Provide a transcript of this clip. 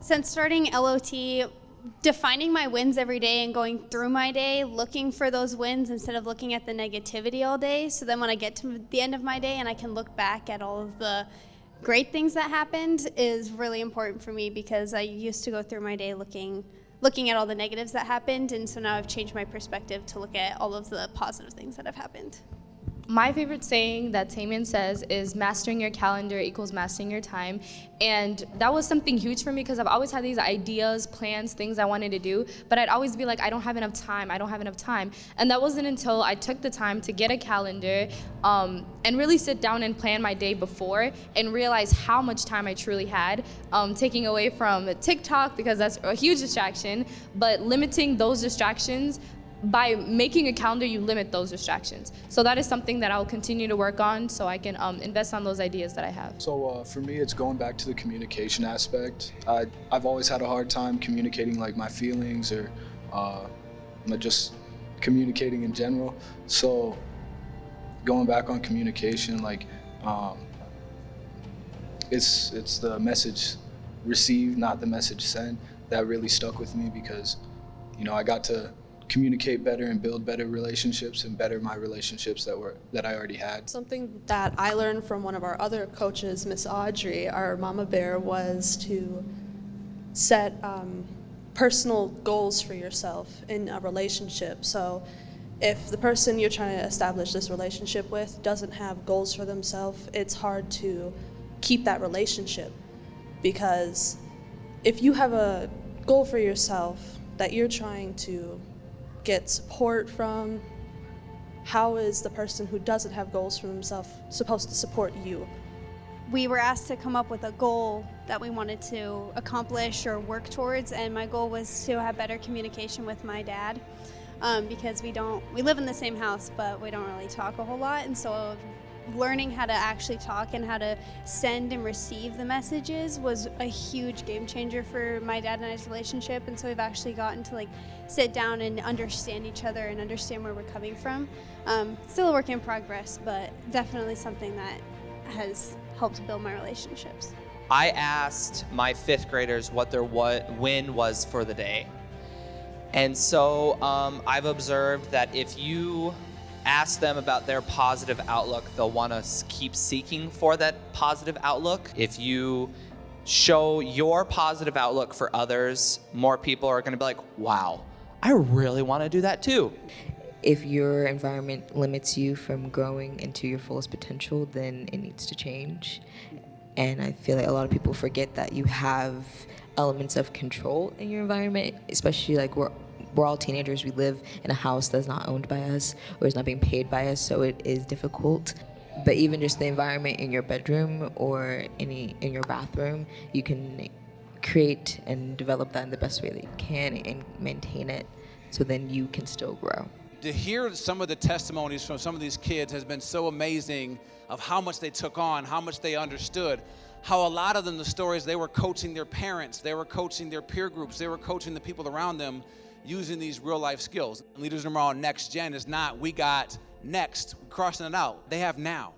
Since starting LOT, defining my wins every day and going through my day, looking for those wins instead of looking at the negativity all day. So then when I get to the end of my day and I can look back at all of the great things that happened is really important for me, because I used to go through my day looking at all the negatives that happened, and so now I've changed my perspective to look at all of the positive things that have happened. My favorite saying that Tamian says is mastering your calendar equals mastering your time. And that was something huge for me, because I've always had these ideas, plans, things I wanted to do, but I'd always be like, I don't have enough time. And that wasn't until I took the time to get a calendar and really sit down and plan my day before and realize how much time I truly had, taking away from TikTok, because that's a huge distraction, but limiting those distractions. By making a calendar, you limit those distractions. So that is something that I'll continue to work on so I can invest on those ideas that I have. So for me, it's going back to the communication aspect. I've always had a hard time communicating like my feelings or just communicating in general. So going back on communication, like it's the message received, not the message sent, that really stuck with me, because I got to communicate better and build better relationships and better my relationships that I already had. Something that I learned from one of our other coaches, Miss Audrey, our mama bear, was to set personal goals for yourself in a relationship. So if the person you're trying to establish this relationship with doesn't have goals for themselves, it's hard to keep that relationship, because if you have a goal for yourself that you're trying to get support from, how is the person who doesn't have goals for themselves supposed to support you? We were asked to come up with a goal that we wanted to accomplish or work towards, and my goal was to have better communication with my dad, because we live in the same house, but we don't really talk a whole lot, and so learning how to actually talk and how to send and receive the messages was a huge game changer for my dad and I's relationship. And so we've actually gotten to sit down and understand each other and understand where we're coming from. Still a work in progress, but definitely something that has helped build my relationships. I asked my fifth graders what their win was for the day. And so I've observed that if you ask them about their positive outlook, they'll want to keep seeking for that positive outlook. If you show your positive outlook for others, more people are going to be like, wow, I really want to do that too. If your environment limits you from growing into your fullest potential, then it needs to change. And I feel like a lot of people forget that you have elements of control in your environment, especially we're all teenagers. We live in a house that's not owned by us or is not being paid by us, so it is difficult. But even just the environment in your bedroom or in your bathroom, you can create and develop that in the best way that you can and maintain it, so then you can still grow. To hear some of the testimonies from some of these kids has been so amazing, of how much they took on, how much they understood, how a lot of them, the stories, they were coaching their parents, they were coaching their peer groups, they were coaching the people around them, using these real life skills. Leaders Tomorrow Next Gen is not, we got next, crossing it out. They have now.